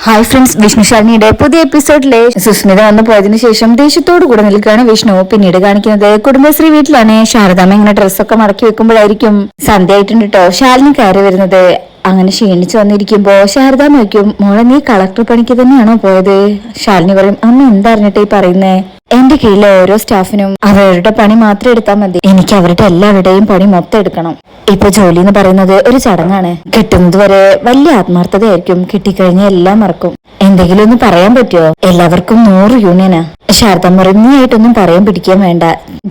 Hi friends, Vishnu ശാലിനിയുടെ പുതിയ എപ്പിസോഡിലെ സുസ്മിത വന്നു പോയതിനു ശേഷം ദേഷ്യത്തോടു കൂടെ നിൽക്കുകയാണ് വിഷ്ണു. പിന്നീട് കാണിക്കുന്നത് കുടുംബശ്രീ വീട്ടിലാണ്. ശാരദാമ്മ ഇങ്ങനെ ഡ്രസ്സൊക്കെ മടക്കി വെക്കുമ്പോഴായിരിക്കും സന്ധ്യ ആയിട്ടുണ്ട് കേട്ടോ ശാലിനി കയറി വരുന്നത്. അങ്ങനെ ക്ഷീണിച്ചു വന്നിരിക്കുമ്പോ ശാരദാമ്മ വയ്ക്കും, മോളെ നീ കളക്ടർ പണിക്ക് തന്നെയാണോ പോയത്? ശാലിനി പറയും, അമ്മ എന്താ പറയുന്നേ? എന്റെ കീഴിലെ ഓരോ സ്റ്റാഫിനും അവരുടെ പണി മാത്രം എടുത്താൽ മതി, എനിക്ക് അവരുടെ എല്ലാവരുടെയും പണി മൊത്തം എടുക്കണം. ഇപ്പൊ ജോലി എന്ന് പറയുന്നത് ഒരു ചടങ്ങാണ്. കിട്ടുന്നത് വരെ വലിയ ആത്മാർത്ഥതയായിരിക്കും, കിട്ടിക്കഴിഞ്ഞ എല്ലാം മറക്കും. എന്തെങ്കിലും ഒന്ന് പറയാൻ പറ്റുമോ? എല്ലാവർക്കും 100 യൂണിയനാ. ശാരദാമ്മ പറയും, നീ ആയിട്ടൊന്നും പറയാൻ പിടിക്കാൻ വേണ്ട,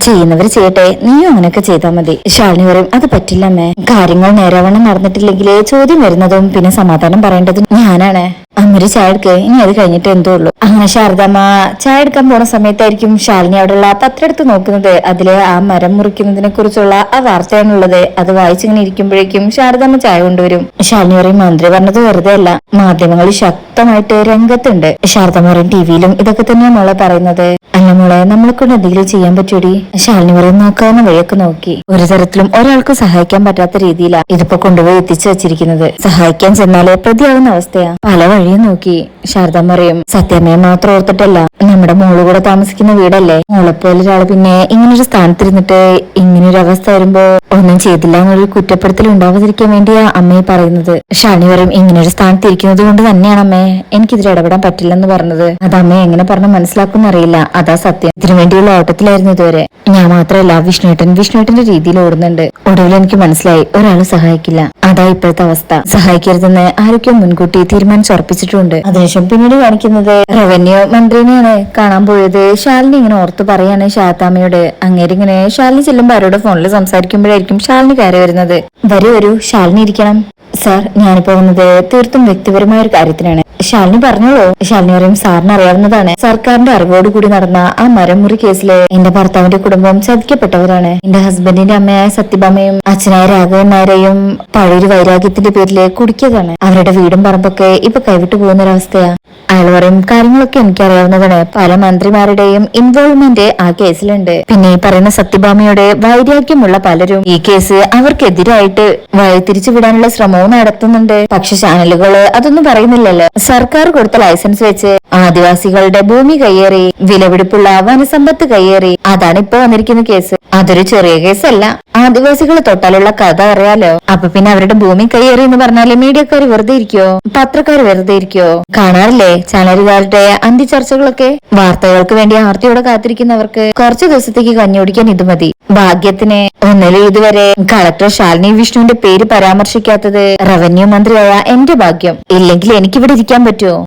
ചെയ്യുന്നവർ ചെയ്യട്ടെ, നീയും അങ്ങനെയൊക്കെ ചെയ്താൽ മതി. ശാലിനി പറയും, അത് പറ്റില്ലമ്മേ, കാര്യങ്ങൾ നേരാവണ്ണം നടന്നിട്ടില്ലെങ്കിൽ ചോദ്യം വരുന്നതും പിന്നെ സമാധാനം പറയേണ്ടതും ഞാനാണ്. അമ്മര് ചായ എടുക്ക്, ഇനി അത് കഴിഞ്ഞിട്ട് എന്തോ ഉള്ളൂ. അങ്ങനെ ശാരദാമ്മ ചായ എടുക്കാൻ പോണ സമയത്തായിരിക്കും ശാലിനി അവിടെയുള്ള പത്രം എടുത്ത് നോക്കുന്നത്. അതില് ആ മരം മുറിക്കുന്നതിനെ കുറിച്ചുള്ള ആ വാർത്തയാണുള്ളത്. അത് വായിച്ചിങ്ങനെ ഇരിക്കുമ്പോഴേക്കും ശാരദാമ്മ ചായ കൊണ്ടുവരും. ശാലിനി പറയും, മന്ത്രി പറഞ്ഞത് വെറുതെ അല്ല, മാധ്യമങ്ങൾ ശക്തമായിട്ട് രംഗത്തുണ്ട്. ശാരദാമ്മ പറയും, ടിവിയിലും ഇതൊക്കെ തന്നെയാ മോളെ പറയുന്നത്. അല്ല മോളെ, നമ്മളെ കൊണ്ട് എന്തെങ്കിലും ചെയ്യാൻ പറ്റൂടി? ശാലിനി പറയും, നോക്കാവുന്ന വഴിയൊക്കെ നോക്കി. ഒരു തരത്തിലും ഒരാൾക്ക് സഹായിക്കാൻ പറ്റാത്ത രീതിയിലാ ഇതിപ്പോ കൊണ്ടുപോയി എത്തിച്ചു വെച്ചിരിക്കുന്നത്. സഹായിക്കാൻ ചെന്നാല് പ്രതിയാവുന്ന അവസ്ഥയാ. പല വഴിയും നോക്കി. ശാരദാമ്മ പറയും, സത്യമേ മാത്രം ഓർത്തിട്ടല്ല, നമ്മുടെ മോള് കൂടെ താമസിക്കുന്ന വീടല്ലേ, മോളെപ്പോലെ ഒരാള് പിന്നെ ഇങ്ങനൊരു സ്ഥാനത്തിരുന്നിട്ട് ഇങ്ങനൊരു അവസ്ഥ വരുമ്പോ ഒന്നും ചെയ്തില്ല എന്നൊരു കുറ്റപ്പെടുത്തൽ ഉണ്ടാവാതിരിക്കാൻ വേണ്ടിയാ അമ്മയെ പറയുന്നത്. ശാലിനി പറയും, ഇങ്ങനൊരു സ്ഥാനത്ത് ഇരിക്കുന്നത് കൊണ്ട് തന്നെയാണ് അമ്മേ എനിക്കിതിൽ ഇടപെടാൻ പറ്റില്ലെന്ന് പറഞ്ഞത്. അത് അമ്മയെ എങ്ങനെ പറഞ്ഞ് മനസ്സിലാക്കുന്ന അറിയില്ല, അതാ സത്യം. ഇതിനു വേണ്ടിയുള്ള ഓട്ടത്തിലായിരുന്നു ഇതുവരെ. ഞാൻ മാത്രമല്ല, വിഷ്ണുവേട്ടന്റെ രീതിയിൽ ഓടുന്നുണ്ട്. ഒടുവിൽ എനിക്ക് മനസ്സിലായി, ഒരാള് സഹായിക്കില്ല, അതാ ഇപ്പോഴത്തെ അവസ്ഥ. സഹായിക്കരുതെന്ന് ആരൊക്കെയോ മുൻകൂട്ടി തീരുമാനിച്ചുറപ്പിച്ചിട്ടുണ്ട്. അതിനുശേഷം പിന്നീട് കാണിക്കുന്നത് റവന്യൂ മന്ത്രിനെയാണ് കാണാൻ പോയത്. ശാലിനി ഇങ്ങനെ ഓർത്ത് പറയാണ് ശാരദാമ്മയോട്. അങ്ങേരിങ്ങനെ ശാലിനി ചെല്ലുമ്പോ ആരോട് ഫോണിൽ സംസാരിക്കുമ്പോഴായിരിക്കും ശാലിനി കയറി വരുന്നത്. വരൂ ശാലിനി ഇരിക്കണം. സാർ, ഞാനിപ്പോ വന്നത് തീർത്തും വ്യക്തിപരമായ ഒരു കാര്യത്തിനാണ്. ശാലിനി പറഞ്ഞോളൂ. ശാലിനി പറയും, സാറിന് അറിയാവുന്നതാണ്, സർക്കാരിന്റെ അറിവോടുകൂടി നടന്ന ആ മരമുറി കേസില് എന്റെ ഭർത്താവിന്റെ കുടുംബം ചതിക്കപ്പെട്ടവരാണ്. എന്റെ ഹസ്ബൻഡിന്റെ അമ്മയായ സത്യഭാമയും അച്ഛനായ രാഘവൻ നായരെയും പഴയൊരു വൈരാഗ്യത്തിന്റെ പേരില് കുടിക്കിയതാണ്. അവരുടെ വീടും പറമ്പൊക്കെ ഇപ്പൊ കൈവിട്ടു പോകുന്നൊരവസ്ഥയാ. അയാൾ പറയും, കാര്യങ്ങളൊക്കെ എനിക്കറിയാവുന്നതാണ്, പല മന്ത്രിമാരുടെയും ഇൻവോൾവ്മെന്റ് ആ കേസിലുണ്ട്. പിന്നെ ഈ പറയുന്ന സത്യഭാമയുടെ വൈരാഗ്യമുള്ള പലരും ഈ കേസ് അവർക്കെതിരായിട്ട് വഴിതിരിച്ചു വിടാനുള്ള ശ്രമവും നടത്തുന്നുണ്ട്. പക്ഷെ ചാനലുകള് അതൊന്നും പറയുന്നില്ലല്ലോ. സർക്കാർ കൊടുത്ത ലൈസൻസ് വെച്ച് ആദിവാസികളുടെ ഭൂമി കയ്യേറി, വിലപിടിപ്പുള്ള വനസമ്പത്ത് കയ്യേറി, അതാണ് ഇപ്പൊ വന്നിരിക്കുന്ന കേസ്. അതൊരു ചെറിയ കേസല്ല. ആദിവാസികൾ തൊട്ടാലുള്ള കഥ അറിയാലോ. അപ്പൊ പിന്നെ അവരുടെ ഭൂമി കയ്യേറി എന്ന് പറഞ്ഞാല് മീഡിയക്കാർ വെറുതെ ഇരിക്കോ? പത്രക്കാർ വെറുതെ ഇരിക്കോ? കാണാറില്ലേ ചാനലുകാരുടെ അന്തിചർച്ചകളൊക്കെ? വാർത്തകൾക്ക് വേണ്ടി ആർത്തിയോടെ കാത്തിരിക്കുന്നവർക്ക് കുറച്ചു ദിവസത്തേക്ക് കഞ്ഞി കുടിക്കാൻ ഇത് മതി. ഭാഗ്യത്തിന് ഒന്നിലും ഇതുവരെ കളക്ടർ ശാലിനി വിഷ്ണുവിന്റെ പേര് പരാമർശിക്കാത്തത് റവന്യൂ മന്ത്രിയായ എന്റെ ഭാഗ്യം. ഇല്ലെങ്കിൽ എനിക്കിവിടെ ഇരിക്കാൻ പറ്റുമോ?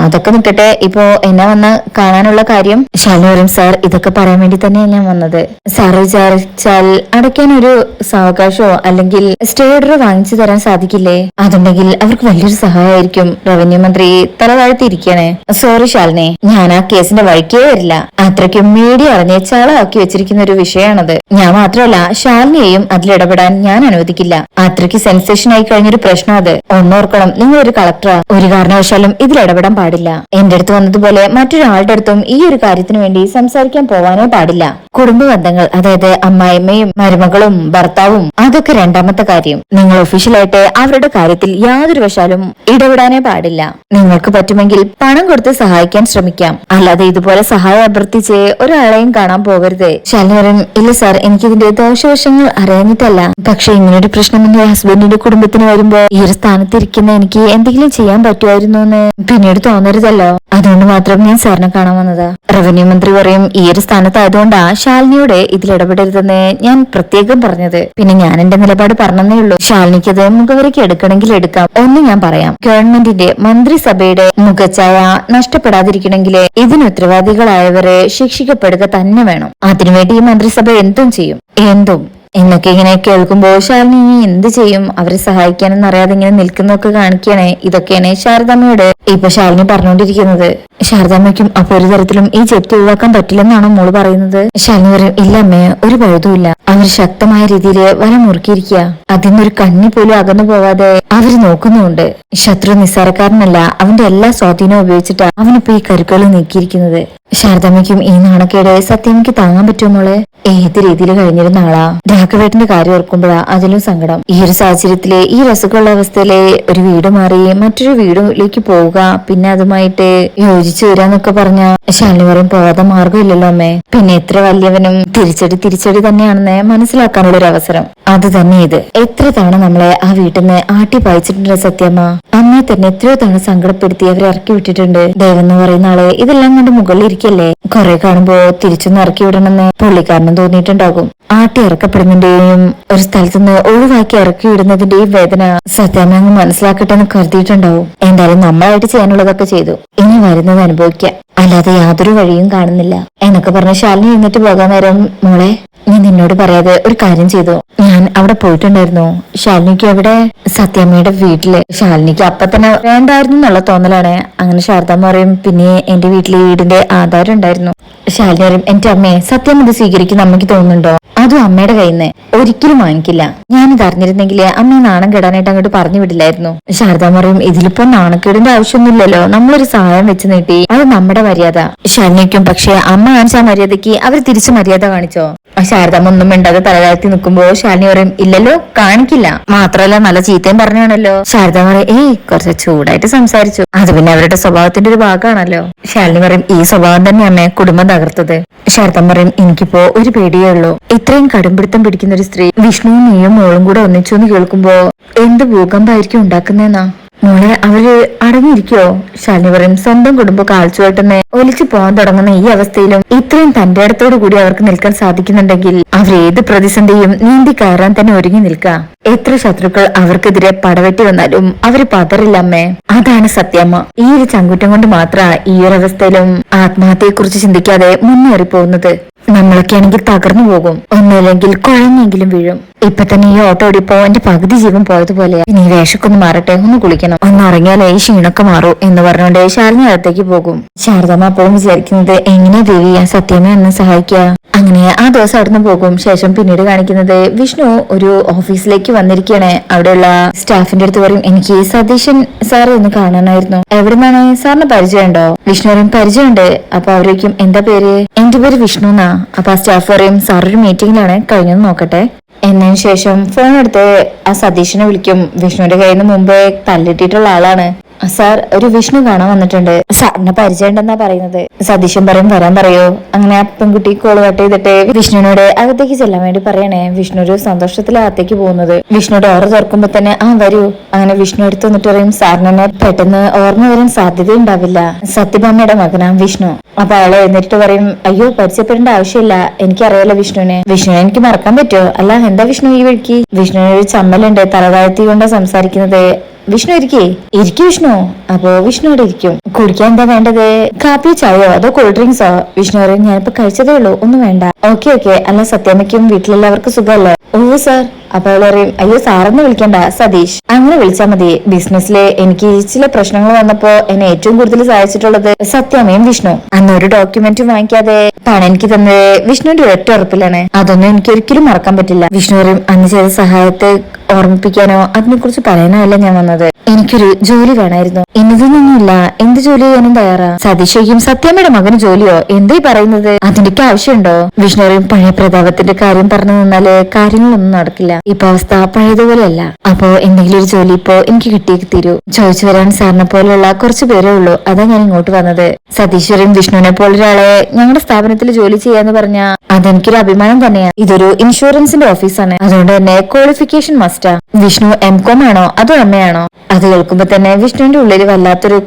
അതൊക്കെ നിൽക്കട്ടെ, ഇപ്പോ എന്നെ വന്ന് കാണാനുള്ള കാര്യം? ശാലിനി പറയും, സാർ, ഇതൊക്കെ പറയാൻ വേണ്ടി തന്നെയാണ് ഞാൻ വന്നത്. സാർ വിചാരിച്ചാൽ അടയ്ക്കാൻ ഒരു സാവകാശമോ അല്ലെങ്കിൽ സ്റ്റേ ഓർഡർ വാങ്ങിച്ചു തരാൻ സാധിക്കില്ലേ? അതുണ്ടെങ്കിൽ അവർക്ക് വലിയൊരു സഹായമായിരിക്കും. റവന്യൂ മന്ത്രി തല താഴ്ത്തിയിരിക്കണേ. സോറി ശാലിനി, ഞാൻ ആ കേസിന്റെ വഴിക്കേ വരില്ല. അത്രയ്ക്കും മീഡിയ അറിഞ്ഞ് ചളാക്കി വെച്ചിരിക്കുന്ന ഒരു വിഷയമാണത്. ഞാൻ മാത്രമല്ല, ശാലിനിയെയും അതിലിടപെടാൻ ഞാൻ അനുവദിക്കില്ല. അത്രയ്ക്ക് സെൻസേഷൻ ആയി കഴിഞ്ഞൊരു പ്രശ്നം അത്. ഒന്നോർക്കണം, നിങ്ങൾ ഒരു കളക്ടറാ, ഒരു കാരണവശാലും ഇതിലിടപെടാൻ പാടില്ല. എന്റെ അടുത്ത് വന്നതുപോലെ മറ്റൊരാളുടെ അടുത്തും ഈ ഒരു കാര്യത്തിന് വേണ്ടി സംസാരിക്കാൻ പോവാനേ പാടില്ല. കുടുംബ ബന്ധങ്ങൾ, അതായത് അമ്മായിമ്മയും മരുമകളും ഭർത്താവും, അതൊക്കെ രണ്ടാമത്തെ കാര്യം. നിങ്ങൾ ഒഫീഷ്യലായിട്ട് അവരുടെ കാര്യത്തിൽ യാതൊരു വശാലും ഇടപെടാനേ പാടില്ല. നിങ്ങൾക്ക് പറ്റുമെങ്കിൽ പണം കൊടുത്ത് സഹായിക്കാൻ ശ്രമിക്കാം, അല്ലാതെ ഇതുപോലെ സഹായം അഭ്യർത്ഥിച്ച് ഒരാളെയും കാണാൻ പോകരുത്. ശാലിനി, ഇല്ല സാർ, എനിക്കിതിന്റെ ദോഷവശങ്ങൾ അറിയാഞ്ഞിട്ടല്ല. പക്ഷെ ഇങ്ങനൊരു പ്രശ്നം എന്റെ ഹസ്ബൻഡിന്റെ കുടുംബത്തിന് വരുമ്പോ ഈ ഒരു സ്ഥാനത്തിരിക്കുന്ന എനിക്ക് എന്തെങ്കിലും ചെയ്യാൻ പറ്റുമായിരുന്നു എന്ന് പിന്നീട് തോന്നരുതല്ലോ. അതുകൊണ്ട് മാത്രം ഞാൻ സാറിനെ കാണാൻ വന്നതാ. റവന്യൂ മന്ത്രി പറയും, ഈ ഒരു സ്ഥാനത്തായതുകൊണ്ടാ ശാലിനിയോട് ഇതിൽ ഇടപെടരുതെന്ന് ഞാൻ പ്രത്യേകം പറഞ്ഞത്. പിന്നെ ഞാൻ എന്റെ നിലപാട് പറഞ്ഞതേ ഉള്ളൂ. ശാലിനിക്കത് മുഖവരയ്ക്ക് എടുക്കണമെങ്കിൽ എടുക്കാം. ഒന്ന് ഞാൻ പറയാം, ഗവൺമെന്റിന്റെ മന്ത്രിസഭയുടെ മുഖച്ഛായ നഷ്ടപ്പെടാതിരിക്കണമെങ്കിൽ ഇതിന് ഉത്തരവാദികളായവരെ ശിക്ഷിക്കപ്പെടുക തന്നെ വേണം. അതിനുവേണ്ടി ഈ മന്ത്രിസഭ എന്തും ചെയ്യും, എന്തും എന്നൊക്കെ ഇങ്ങനെ കേൾക്കുമ്പോ ശാലിനി എന്ത് ചെയ്യും? അവരെ സഹായിക്കാനെന്ന് അറിയാതെ ഇങ്ങനെ നിൽക്കുന്നൊക്കെ കാണിക്കണേ. ഇതൊക്കെയാണ് ശാരദാമ്മയോട് ഇപ്പൊ ശാലിനി പറഞ്ഞുകൊണ്ടിരിക്കുന്നത്. ശാരദാമ്മയ്ക്കും അപ്പൊ ഒരു തരത്തിലും ഈ ജപ്തി ഒഴിവാക്കാൻ പറ്റില്ലെന്നാണോ മോള് പറയുന്നത്? ശാലിനി പറയും, ഇല്ല അമ്മേ, ഒരു പഴുതുമില്ല. അവർ ശക്തമായ രീതിയിൽ വല മുറുക്കിയിരിക്കുക. അതിന്നൊരു കണ്ണി പോലും അകന്നു പോവാതെ അവര് നോക്കുന്നുണ്ട്. ശത്രു നിസ്സാരക്കാരനല്ല, അവന്റെ എല്ലാ സ്വാധീനവും ഉപയോഗിച്ചിട്ടാ അവനിപ്പോ ഈ കരുക്കൾ നീക്കിയിരിക്കുന്നത്. ശാരദാമ്മയ്ക്കും ഈ നാണക്കേട് സത്യമ്മയ്ക്ക് താങ്ങാൻ പറ്റുമോ മോളെ? ഏത് രീതിയിൽ കഴിഞ്ഞിരുന്ന ആളാ. രാഘവേട്ടന്റെ കാര്യം ഓർക്കുമ്പോഴാ അതിലും സങ്കടം. ഈ ഒരു സാഹചര്യത്തില് ഈ രസമുള്ള അവസ്ഥയില് ഒരു വീട് മാറി മറ്റൊരു വീടിലേക്ക് പോവുക, പിന്നെ അതുമായിട്ട് യോജിച്ചു വരാന്നൊക്കെ പറഞ്ഞ ശാലിനി പറയും പോകാതെ മാർഗമില്ലല്ലോ അമ്മേ. പിന്നെ എത്ര വലിയവനും തിരിച്ചടി തന്നെയാണെന്ന് മനസ്സിലാക്കാനുള്ള ഒരു അവസരം അത് തന്നെ ഇത്. എത്ര തവണ നമ്മളെ ആ വീട്ടിൽ നിന്ന് ആട്ടി പായിച്ചിട്ടുണ്ട് സത്യമ്മ. അമ്മയെ തന്നെ എത്രയോ തവണ സങ്കടപ്പെടുത്തി അവരെ ഇറക്കി വിട്ടിട്ടുണ്ട്. ദേവൻ എന്ന് പറയുന്ന ആളെ ഇതെല്ലാം കണ്ട് മുകളിൽ ഇരിക്കല്ലേ, കുറെ കാണുമ്പോ തിരിച്ചൊന്ന് ഇറക്കി വിടണമെന്ന് പുള്ളിക്കാരനും തോന്നിയിട്ടുണ്ടാകും. ആട്ടി ഇറക്കപ്പെടുന്നതിന്റെയും ഒരു സ്ഥലത്തുനിന്ന് ഒഴിവാക്കി ഇറക്കി വിടുന്നതിന്റെയും വേദന സത്യാമ്മ അങ്ങ് മനസ്സിലാക്കട്ടെ എന്ന് കരുതിയിട്ടുണ്ടാവും. എന്തായാലും നമ്മളായിട്ട് ചെയ്യാനുള്ളതൊക്കെ ചെയ്തു, ഇനി വരുന്നത് അനുഭവിക്കാം, അല്ലാതെ യാതൊരു വഴിയും കാണുന്നില്ല എന്നൊക്കെ പറഞ്ഞ ശാലിനി എന്നിട്ട് പോകാൻ നേരം മോളെ ഞാൻ നിന്നോട് പറയാതെ ഒരു കാര്യം ചെയ്തു. ഞാൻ അവിടെ പോയിട്ടുണ്ടായിരുന്നു. ശാലിനിക്ക് അവിടെ സത്യാമ്മയുടെ വീട്ടില്. ശാലിനിക്ക് അപ്പൊ തന്നെ വേണ്ടായിരുന്നു എന്നുള്ള തോന്നലാണ്. അങ്ങനെ ശാരദാമ്മ പറയും പിന്നെ എന്റെ വീട്ടിലെ വീടിന്റെ ആധാരം ഉണ്ടായിരുന്നു. ശാലിനി പറയും എന്റെ അമ്മയെ സത്യം ഇത് സ്വീകരിക്കുന്ന അമ്മയ്ക്ക് തോന്നുന്നുണ്ടോ? അതും അമ്മയുടെ കയ്യിൽ നിന്ന് ഒരിക്കലും വാങ്ങിക്കില്ല. ഞാനിത് അറിഞ്ഞിരുന്നെങ്കിൽ അമ്മയെ നാണം കെടാനായിട്ട് അങ്ങോട്ട് പറഞ്ഞു വിടില്ലായിരുന്നു. ശാരദാമ്മ പറയും ഇതിലിപ്പോ നാണക്കേടിന്റെ ആവശ്യമൊന്നുമില്ലല്ലോ, നമ്മളൊരു സഹായം വെച്ച് നീട്ടി അത് നമ്മുടെ മര്യാദ. ശാലിനിക്കും പക്ഷെ അമ്മ കാണിച്ച മര്യാദയ്ക്ക് അവർ തിരിച്ചു മര്യാദ കാണിച്ചോ? ശാരദാമ്മ ഒന്നും മിണ്ടാതെ തലതാഴ്ത്തി നിൽക്കുമ്പോ ശാലിനി പറയും ഇല്ലല്ലോ കാണിക്കില്ല, മാത്രമല്ല നല്ല ചീത്തയും പറഞ്ഞാണല്ലോ. ശാരദാമ്മ പറയും കുറച്ച് ചൂടായിട്ട് സംസാരിച്ചു, അത് പിന്നെ അവരുടെ സ്വഭാവത്തിന്റെ ഒരു ഭാഗമാണല്ലോ. ശാലിനി പറയും ഈ സ്വഭാവം തന്നെ അമ്മയെ കുടുംബം തകർത്തത്. ശാരദാമ്മ പറയും എനിക്കിപ്പോ ഒരു പേടിയേ ഉള്ളൂ, ഇത്രയും കടുംപിടുത്തം പിടിക്കുന്ന ഒരു സ്ത്രീ വിഷ്ണുവും നീയും മോളും കൂടെ ഒന്നിച്ചു എന്ന് കേൾക്കുമ്പോ എന്ത് ഭൂകമ്പായിരിക്കും ഉണ്ടാക്കുന്നേന്നാ. മോളെ അവര് അടങ്ങിയിരിക്കോ? ശാലിനി പറയും സ്വന്തം കുടുംബം കാൽച്ചുവട്ടെന്ന് ഒലിച്ചു പോകാൻ തുടങ്ങുന്ന ഈ അവസ്ഥയിലും ഇത്രയും തന്റെ അടുത്തോടു കൂടി അവർക്ക് നിൽക്കാൻ സാധിക്കുന്നുണ്ടെങ്കിൽ അവരേത് പ്രതിസന്ധിയും നീന്തി കയറാൻ തന്നെ ഒരുങ്ങി നിൽക്കാം. എത്ര ശത്രുക്കൾ അവർക്കെതിരെ പടവെട്ടി വന്നാലും അവര് പതറില്ലമ്മേ. അതാണ് സത്യമ്മ. ഈ ഒരു ചങ്കുറ്റം കൊണ്ട് മാത്ര ഈ ഒരു അവസ്ഥയിലും ആത്മഹത്യയെ കുറിച്ച് ചിന്തിക്കാതെ മുന്നേറി പോകുന്നത്. നമ്മളൊക്കെ ആണെങ്കിൽ തകർന്നു പോകും, ഒന്നുമില്ലെങ്കിൽ കുഴഞ്ഞെങ്കിലും വീഴും. ഇപ്പൊ തന്നെ ഈ ഓട്ടോ ഓടിപ്പോ എന്റെ പകുതി ജീവൻ പോയതുപോലെയാ. നീ വേഷക്കൊന്ന് മാറട്ടെ, ഒന്ന് കുളിക്കണം, ഒന്ന് ഇറങ്ങിയാലേ ഈ ക്ഷീണൊക്കെ മാറൂ എന്ന് പറഞ്ഞുകൊണ്ട് ശാലിനി അകത്തേക്ക് പോകും. ശാരദാമ്മ അപ്പോഴും വിചാരിക്കുന്നത് എങ്ങനെ ദേവി ആ സത്യമ്മ എന്നെ സഹായിക്കുക. അങ്ങനെ ആ ദിവസം അവിടുന്ന് പോകും. ശേഷം പിന്നീട് കാണിക്കുന്നത് വിഷ്ണു ഒരു ഓഫീസിലേക്ക് വന്നിരിക്കുകയാണ്. അവിടെയുള്ള സ്റ്റാഫിന്റെ അടുത്ത് പറയും എനിക്ക് സതീശൻ സാറ് ഒന്ന് കാണാനായിരുന്നു. എവിടുന്നാണ് സാറിന് പരിചയമുണ്ടോ? വിഷ്ണു പറയും പരിചയമുണ്ട്. അപ്പൊ അവരേക്കും എന്താ പേര്? എന്റെ പേര് വിഷ്ണു എന്നാ. അപ്പൊ ആ സ്റ്റാഫ് പറയും സാർ ഒരു മീറ്റിംഗിലാണ്, കഴിഞ്ഞൊന്ന് നോക്കട്ടെ. എന്നതിന് ശേഷം ഫോൺ എടുത്ത് ആ സതീഷിനെ വിളിക്കും. വിഷ്ണുവിന്റെ കയ്യിൽ നിന്ന് മുമ്പ് തല്ലിട്ടിട്ടുള്ള ആളാണ്. സാർ ഒരു വിഷ്ണു കാണാൻ വന്നിട്ടുണ്ട്, സാറിന് പരിചയമുണ്ടെന്നാ പറയുന്നത്. സതീശൻ പറയും വരാൻ പറയോ. അങ്ങനെ ആ പെൺകുട്ടി കോള് കട്ട് ചെയ്തിട്ട് വിഷ്ണുവിനോട് അകത്തേക്ക് ചെല്ലാൻ വേണ്ടി പറയണേ. വിഷ്ണു ഒരു സന്തോഷത്തിൽ അകത്തേക്ക് പോകുന്നത്. വിഷ്ണു ഡോറ് തുറക്കുമ്പോ തന്നെ വരൂ. അങ്ങനെ വിഷ്ണു എടുത്ത് വന്നിട്ട് പറയും സാറിനെ പെട്ടെന്ന് ഓർമ്മ വരാൻ സാധ്യതയുണ്ടാവില്ല, സത്യഭാമയുടെ മകനാ വിഷ്ണു. അപ്പൊ അയാളെ എന്നിട്ട് പറയും അയ്യോ പരിചയപ്പെടേണ്ട ആവശ്യമില്ല, എനിക്കറിയാലോ വിഷ്ണുവിനെ. വിഷ്ണുവിനെ എനിക്ക് മറക്കാൻ പറ്റുമോ? അല്ല എന്താ വിഷ്ണു ഈ വഴിക്ക്? വിഷ്ണുവിന് ഒരു ചമ്മലുണ്ട്, തലതാഴ്ത്തി കൊണ്ടാ സംസാരിക്കുന്നത്. വിഷ്ണു ഇരിക്കേ. വിഷ്ണു. അപ്പോ വിഷ്ണു അവിടെ ഇരിക്കും. കുടിക്കാൻ എന്താ വേണ്ടത്? കാപ്പിയോ ചായയോ അതോ കൂൾ ഡ്രിങ്ക്സോ? വിഷ്ണു പറയും ഞാനിപ്പോ കഴിച്ചതേ ഉള്ളൂ, ഒന്നും വേണ്ട. ഓക്കെ അല്ല സത്യാമ്മയ്ക്കും വീട്ടിലെല്ലാവർക്കും സുഖമല്ലേ? ഓ സാർ. അപ്പൊ അവൾ പറയും അയ്യോ സാറെന്ന് വിളിക്കണ്ട, സതീഷ് അങ്ങനെ വിളിച്ചാ മതി. ബിസിനസ്സിലെ എനിക്ക് ചില പ്രശ്നങ്ങൾ വന്നപ്പോ എന്നെ ഏറ്റവും കൂടുതൽ സഹായിച്ചിട്ടുള്ളത് സത്യാമ്മയും വിഷ്ണു. അന്ന് ഒരു ഡോക്യുമെന്റും വാങ്ങിക്കാതെ പണം എനിക്ക് തന്നത് വിഷ്ണുവിന്റെ ഒറ്റ ഉറപ്പിലാണ്. അതൊന്നും എനിക്ക് ഒരിക്കലും മറക്കാൻ പറ്റില്ല. വിഷ്ണു പറയും അന്ന് ചെയ്ത സഹായത്തെ ഓർമ്മിപ്പിക്കാനോ അതിനെ കുറിച്ച് പറയാനോ അല്ല ഞാൻ വന്നത്, എനിക്കൊരു ജോലി വേണമായിരുന്നു. എന്നതൊന്നുമില്ല, എന്ത് ജോലി ചെയ്യാനും തയ്യാറാ. സതീഷയ്ക്കും സത്യാമ്മയുടെ മകന് ജോലിയോ? എന്തേ പറയുന്നത്? അതിന്റെ ആവശ്യമുണ്ടോ? വിഷ്ണു പറയും പഴയ പ്രതാപത്തിന്റെ കാര്യം പറഞ്ഞു നിന്നാല് കാര്യങ്ങളൊന്നും നടക്കില്ല. ഇപ്പൊ അവസ്ഥ പഴയതുപോലെയല്ല. അപ്പോ എന്തെങ്കിലും ഒരു ജോലി ഇപ്പോ എനിക്ക് കിട്ടിയേക്ക് തരൂ. ചോദിച്ചു വരാൻ സാറിനെ പോലെയുള്ള കുറച്ചു പേരേ ഉള്ളൂ, അതാ ഞാൻ ഇങ്ങോട്ട് വന്നത്. സതീശ്വരൻ വിഷ്ണുവിനെ പോലൊരാളെ ഞങ്ങളുടെ സ്ഥാപനത്തിൽ ജോലി ചെയ്യാന്ന് പറഞ്ഞാ അതെനിക്കൊരു അഭിമാനം തന്നെയാ. ഇതൊരു ഇൻഷുറൻസിന്റെ ഓഫീസാണ്, അതുകൊണ്ട് തന്നെ ക്വാളിഫിക്കേഷൻ മസ്റ്റാ. വിഷ്ണു M.Com ആണോ അതോ MA ആണോ? അത് കേൾക്കുമ്പോ തന്നെ വിഷ്ണുവിന്റെ ഉള്ളിൽ വല്ലാത്തൊരു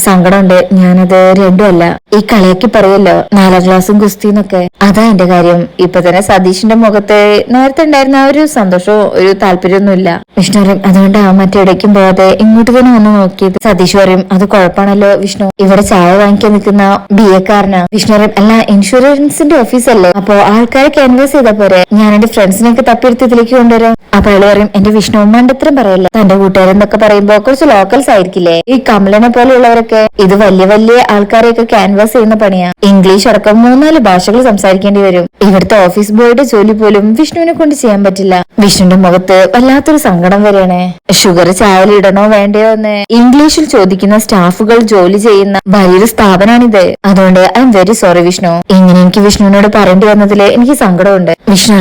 സങ്കടമുണ്ട്. ഞാനത് രണ്ടും അല്ല. ഈ കളിയാക്കി പറയല്ലോ 4ാം ക്ലാസ്സും കുസ്തിന്നൊക്കെ, അതാ എന്റെ കാര്യം. ഇപ്പൊ തന്നെ സതീഷിന്റെ മുഖത്ത് നേരത്തെ ഉണ്ടായിരുന്ന ഒരു സന്തോഷവും ഒരു താല്പര്യമൊന്നുമില്ല. വിഷ്ണു പറയും അതുകൊണ്ട് മറ്റെവിടേക്കും പോകാതെ ഇങ്ങോട്ട് തന്നെ വന്ന് നോക്കിയത്. സതീഷ് പറയും അത് കുഴപ്പമാണല്ലോ വിഷ്ണു, ഇവിടെ ചായ വാങ്ങിക്കാൻ നിൽക്കുന്ന BA-കാരനാ. വിഷ്ണു പറയും അല്ല ഇൻഷുറൻസിന്റെ ഓഫീസല്ലേ, അപ്പൊ ആൾക്കാരെ ക്യാൻവാസ് ചെയ്താ പോരെ, ഞാൻ എന്റെ ഫ്രണ്ട്സിനൊക്കെ തപ്പിയെടുത്ത് ഇതിലേക്ക് കൊണ്ടുവരാം. അപ്പൊ അയാള് പറയും എന്റെ വിഷ്ണു മണ്ടത്തരം പറയല്ലേ, തന്റെ കൂട്ടുകാരെന്നൊക്കെ പറയുമ്പോ കുറച്ച് ലോക്കൽസ് ആയിരിക്കില്ലേ, ഈ കമലനെ പോലെയുള്ളവരൊക്കെ. ഇത് വലിയ ആൾക്കാരെയൊക്കെ ക്യാൻവാസ് ചെയ്യുന്ന പണിയാ. ഇംഗ്ലീഷ് അടക്കം 3-4 ഭാഷകൾ സംസാരിക്കേണ്ടി വരും. ഇവിടുത്തെ ഓഫീസ് ബോയുടെ ജോലി പോലും വിഷ്ണുവിനെ കൊണ്ട് ചെയ്യാൻ പറ്റില്ല. വിഷ്ണുവിന്റെ മുഖത്ത് വല്ലാത്തൊരു സങ്കടം വരെയാണ്. ഷുഗർ ചായയിൽ ഇടണോ വേണ്ടയോ എന്ന് ഇംഗ്ലീഷിൽ ചോദിക്കുന്ന സ്റ്റാഫുകൾ ജോലി ചെയ്യുന്ന വലിയൊരു സ്ഥാപനമാണിത്. അതുകൊണ്ട് I am very sorry Vishnu, ഇങ്ങനെ എനിക്ക് വിഷ്ണുവിനോട് പറയേണ്ടി വന്നതില് എനിക്ക് സങ്കടമുണ്ട്. വിഷ്ണു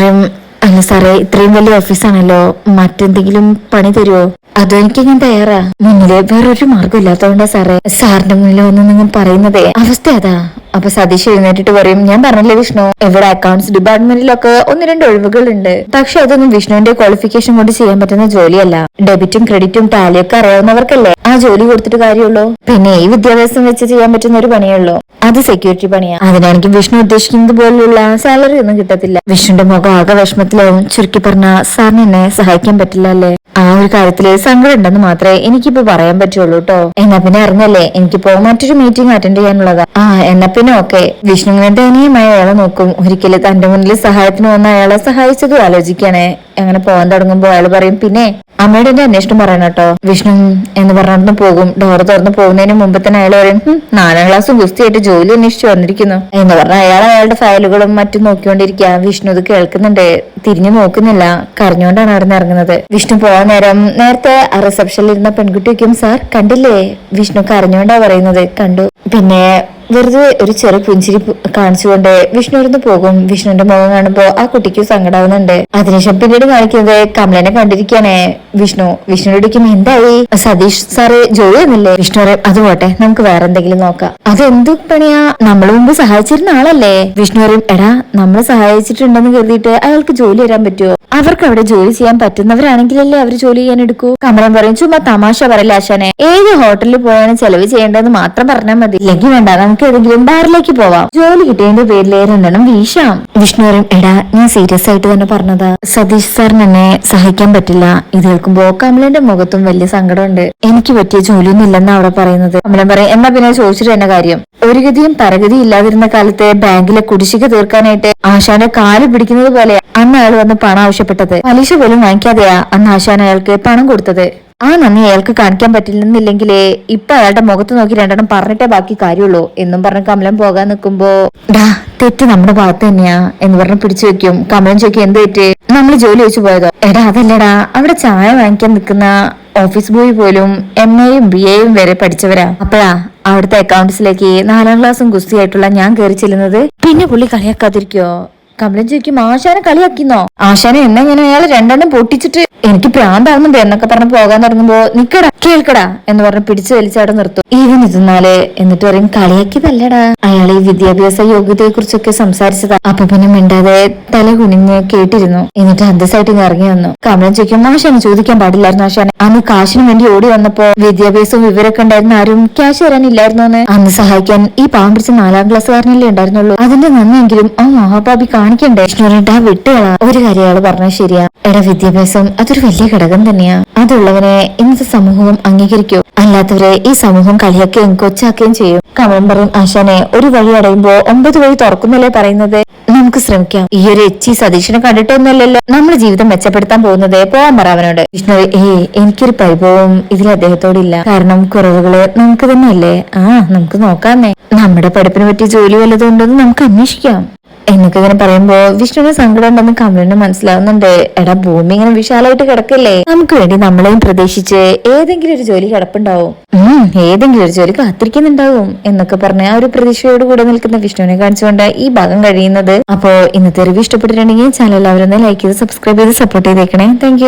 അല്ല സാറേ, ഇത്രയും വലിയ ഓഫീസാണല്ലോ, മറ്റെന്തെങ്കിലും പണി തരുമോ? അതോ എനിക്ക് ഞാൻ തയ്യാറാ. മുന്നില് വേറൊരു മാർഗം ഇല്ലാത്തതുകൊണ്ടാ സാറേ സാറിന്റെ മുന്നിൽ വന്ന് നിങ്ങൾ പറയുന്നതേ. അവസ്ഥ അതാ. അപ്പൊ സതീഷ് എഴുന്നേറ്റിട്ട് പറയും, ഞാൻ പറഞ്ഞില്ലേ വിഷ്ണു, ഇവിടെ അക്കൗണ്ട്സ് ഡിപ്പാർട്ട്മെന്റിലൊക്കെ 1-2 ഒഴിവുകളുണ്ട്. പക്ഷെ അതൊന്നും വിഷ്ണുവിന്റെ ക്വാളിഫിക്കേഷൻ കൊണ്ട് ചെയ്യാൻ പറ്റുന്ന ജോലിയല്ല. ഡെബിറ്റും ക്രെഡിറ്റും ടാലിയൊക്കെ അറിയാവുന്നവർക്കല്ലേ ആ ജോലി കൊടുത്തിട്ട് കാര്യമുള്ളൂ. പിന്നെ ഈ വിദ്യാഭ്യാസം വെച്ച് ചെയ്യാൻ പറ്റുന്ന ഒരു പണിയുള്ളൂ, അത് സെക്യൂരിറ്റി പണിയാ. അതിനാണെങ്കിൽ വിഷ്ണു ഉദ്ദേശിക്കുന്നത് പോലുള്ള സാലറി ഒന്നും കിട്ടത്തില്ല. വിഷ്ണുന്റെ മുഖം ആകെ വിഷമത്തിലാവും. ചുരുക്കി പറഞ്ഞ സാറിന് എന്നെ സഹായിക്കാൻ പറ്റില്ല അല്ലേ? ആ ഒരു കാര്യത്തില് സങ്കടം ഉണ്ടെന്ന് മാത്രമേ എനിക്കിപ്പോ പറയാൻ പറ്റുള്ളൂ കേട്ടോ. എന്നാ പിന്നെ അറിഞ്ഞല്ലേ, എനിക്കിപ്പോ മറ്റൊരു മീറ്റിംഗ് അറ്റൻഡ് ചെയ്യാനുള്ളതാ. എന്നാ പിന്നെ ഓക്കെ. വിഷ്ണുവിനെ ദയനീയമായി അയാളെ നോക്കും. ഒരിക്കലും തന്റെ മുന്നിൽ സഹായത്തിന് വന്ന അയാളെ സഹായിച്ചതും ആലോചിക്കണേ. അങ്ങനെ പോകാൻ തുടങ്ങുമ്പോ അയാൾ പറയും, പിന്നെ അമ്മയുടെ എന്റെ അന്വേഷണം പറയണം കേട്ടോ. വിഷ്ണു എന്ന് പറഞ്ഞിട്ട് പോകും. ഡോർ തുറന്ന് പോകുന്നതിന് മുമ്പ് തന്നെ അയാൾ പറയും, 4ാം ക്ലാസ് ഗുസ്തിയായിട്ട് ജോലി അന്വേഷിച്ചു വന്നിരിക്കുന്നു എന്ന് പറഞ്ഞ അയാളുടെ ഫയലുകളും മറ്റും നോക്കിക്കൊണ്ടിരിക്കുക. വിഷ്ണു ഇത് കേൾക്കുന്നുണ്ട്, തിരിഞ്ഞു നോക്കുന്നില്ല, കരഞ്ഞുകൊണ്ടാണ് അവിടെ നിന്ന് ഇറങ്ങുന്നത്. വിഷ്ണു പോകാൻ നേരത്തെ ആ റിസപ്ഷനിൽ ഇരുന്ന പെൺകുട്ടിക്കും, സാർ കണ്ടില്ലേ? വിഷ്ണു കരഞ്ഞുകൊണ്ടാ പറയുന്നത്. കണ്ടു. പിന്നെ വെറുതെ ഒരു ചെറു പുഞ്ചിരി കാണിച്ചുകൊണ്ട് വിഷ്ണു ഇരുന്ന് പോകും. വിഷ്ണുവിന്റെ മുഖം കാണുമ്പോ ആ കുട്ടിക്ക് സങ്കടാവുന്നുണ്ട്. അതിനുശേഷം പിന്നീട് കാണിക്കുന്നത് കമലനെ കണ്ടിരിക്കാനേ. വിഷ്ണുവിനോടിക്കും, എന്തായി സതീഷ് സാറ് ജോലി ഒന്നില്ലേ? വിഷ്ണു പറയും, അത് പോട്ടെ, നമുക്ക് വേറെ എന്തെങ്കിലും നോക്കാം. അതെന്തു പണിയാ? നമ്മൾ മുമ്പ് സഹായിച്ചിരുന്ന ആളല്ലേ? വിഷ്ണു പറയും, എടാ നമ്മൾ സഹായിച്ചിട്ടുണ്ടെന്ന് കരുതിയിട്ട് അയാൾക്ക് ജോലി തരാൻ പറ്റുമോ? അവർക്ക് അവിടെ ജോലി ചെയ്യാൻ പറ്റുന്നവരാണെങ്കിലല്ലേ അവർ ജോലി ചെയ്യാൻ എടുക്കൂ. കമലൻ പറയും, ചുമ്മാ തമാശ പറയില്ല ആശാനെ. ഏത് ഹോട്ടലിൽ പോയാണ് ചെലവ് ചെയ്യേണ്ടതെന്ന് മാത്രം പറഞ്ഞാൽ മതി. ഇല്ലെങ്കിൽ വേണ്ട, നമുക്ക് ഏതെങ്കിലും ബാറിലേക്ക് പോവാം. ജോലി കിട്ടിയതിന്റെ പേരിൽ 2 വീശാം. വിഷ്ണു പറയും, എടാ ഞാൻ സീരിയസ് ആയിട്ട് തന്നെ പറഞ്ഞതാ. സതീഷ് സാറിന് എന്നെ സഹായിക്കാൻ പറ്റില്ല. ഇത് കേൾക്കുമ്പോ കമലന്റെ മുഖത്തും വലിയ സങ്കടമുണ്ട്. എനിക്ക് പറ്റിയ ജോലിയൊന്നും ഇല്ലെന്നാ അവിടെ പറയുന്നത്. കമലൻ പറയും, എന്നാ പിന്നെ ചോദിച്ചിട്ട് തന്നെ കാര്യം. ഒരു ഗതിയും പരഗതിയും ഇല്ലാതിരുന്ന കാലത്ത് ബാങ്കിലെ കുടിശ്ശിക തീർക്കാനായിട്ട് ആശാന്റെ കാല് പിടിക്കുന്നത് പോലെ അന്ന് അയാൾ വന്ന് പണം ആവശ്യപ്പെട്ടത്. പലിശ പോലും വാങ്ങിക്കാതെയാ അന്ന് ആശാൻ അയാൾക്ക് പണം കൊടുത്തത്. ആ നന്ദി അയാൾക്ക് കാണിക്കാൻ പറ്റില്ലെന്നില്ലെങ്കിലേ ഇപ്പൊ അയാളുടെ മുഖത്ത് നോക്കി 2 പറഞ്ഞിട്ടേ ബാക്കി കാര്യമുള്ളൂ എന്നും പറഞ്ഞ് കമലൻ പോകാൻ നിൽക്കുമ്പോ, ഡാ തെറ്റ് നമ്മുടെ ഭാഗത്ത് തന്നെയാ എന്ന് പറഞ്ഞ് പിടിച്ചു വെക്കും. കമലൻ ചോദിക്കും, എന്ത് തെറ്റ്? നമ്മൾ ജോലി വെച്ച് പോയതോ? എടാ അതല്ലടാ, അവിടെ ചായ വാങ്ങിക്കാൻ നിൽക്കുന്ന ഓഫീസ് ബോയ് പോലും MAയും BAയും വരെ പഠിച്ചവരാ. അപ്പഴാ അവിടുത്തെ അക്കൗണ്ട്സിലേക്ക് 4ാം ക്ലാസ്സും ഗുസ്തിയായിട്ടുള്ള ഞാൻ കയറി ചെല്ലുന്നത്. പിന്നെ പുള്ളി കളിയാക്കാതിരിക്കോ? കമലൻ ചോദിക്കും, ആശാനെ കളിയാക്കിന്നോ? ആശാനെ എന്നാ ഞാൻ അയാൾ 2 പൊട്ടിച്ചിട്ട് എനിക്ക് പ്രാന്താവുന്നുണ്ട് എന്നൊക്കെ പറഞ്ഞ് പോകാൻ തുടങ്ങുമ്പോ, നിക്കടാ കേൾക്കടാ എന്ന് പറഞ്ഞ് പിടിച്ചു വലിച്ചവിടെ നിർത്തും. ഇരുന്നാല് എന്നിട്ട് പറയും, കളിയാക്കിയതല്ലടാ, അയാൾ ഈ വിദ്യാഭ്യാസ യോഗ്യതയെ കുറിച്ചൊക്കെ സംസാരിച്ചതാ. അപ്പൊ പിന്നെ മിണ്ടാതെ തല കുനിഞ്ഞ് കേട്ടിരുന്നു. എന്നിട്ട് അന്തസ്സായിട്ട് ഇറങ്ങി വന്നു. കമലൻ ചോദിക്കും, ആശാനെ ചോദിക്കാൻ പാടില്ലായിരുന്നു ആശാനെ, അന്ന് കാശിന് വേണ്ടി ഓടി വന്നപ്പോ വിദ്യാഭ്യാസവും വിവരമൊക്കെ ഉണ്ടായിരുന്ന ആരും ക്യാഷ് തരാനില്ലായിരുന്നോന്ന്? അന്ന് സഹായിക്കാൻ ഈ പാവം പിടിച്ച 4ാം ക്ലാസ്സുകാരനല്ലേ ഉണ്ടായിരുന്നുള്ളൂ. അതിന്റെ നന്ദിയെങ്കിലും ആ മഹാപാപി കാണിക്കണ്ടേ? വിഷ്ണുവിട്ടാ വിട്ടുകളാ. ഒരു കാര്യം അയാൾ പറഞ്ഞാൽ ശരിയാ. എടാ, വിദ്യാഭ്യാസം അതൊരു വലിയ ഘടകം തന്നെയാ. അതുള്ളവനെ ഇന്നത്തെ സമൂഹം അംഗീകരിക്കൂ, അല്ലാത്തവരെ ഈ സമൂഹം കളിയാക്കുകയും കൊച്ചാക്കുകയും ചെയ്യും. കമലൻ പറയും, ആശാനെ ഒരു വഴി അടയുമ്പോ 9 വഴി തുറക്കുന്നല്ലേ പറയുന്നത്? നമുക്ക് ശ്രമിക്കാം. ഈ ഒരു സതീഷിനെ കണ്ടിട്ടൊന്നുമല്ലല്ലോ നമ്മുടെ ജീവിതം മെച്ചപ്പെടുത്താൻ പോകുന്നത്. പോവാൻ പറ അവനോട്. വിഷ്ണു, എനിക്കൊരു പരിഭവം ഇതിൽ അദ്ദേഹത്തോടില്ല. കാരണം കുറവുകള് നമുക്ക് തന്നെയല്ലേ. നമുക്ക് നോക്കാന്നേ. നമ്മുടെ പഠിപ്പിനെ പറ്റി ജോലി വല്ലതുകൊണ്ടെന്ന് നമുക്ക് അന്വേഷിക്കാം എന്നൊക്കെ ഇങ്ങനെ പറയുമ്പോ വിഷ്ണുവിന് സങ്കടം ഉണ്ടെന്ന് കമലിന് മനസ്സിലാവുന്നുണ്ട്. എടാ, ഭൂമി ഇങ്ങനെ വിശാലമായിട്ട് കിടക്കല്ലേ, നമുക്ക് വേണ്ടി നമ്മളെയും പ്രതീക്ഷിച്ച് ഏതെങ്കിലും ഒരു ജോലി കിടപ്പുണ്ടാവും, ഏതെങ്കിലും ഒരു ജോലി കാത്തിരിക്കുന്നുണ്ടാവും എന്നൊക്കെ പറഞ്ഞ ആ ഒരു പ്രതീക്ഷയോട് കൂടെ നിൽക്കുന്ന വിഷ്ണുവിനെ കാണിച്ചുകൊണ്ട് ഈ ഭാഗം കഴിയുന്നത്. അപ്പോ ഇന്നത്തെ റിവ്യൂ ഇഷ്ടപ്പെട്ടിട്ടുണ്ടെങ്കിൽ ചാനൽ എല്ലാവരും ലൈക്ക് ചെയ്ത് സബ്സ്ക്രൈബ് ചെയ്ത് സപ്പോർട്ട് ചെയ്തേക്കണേ. താങ്ക്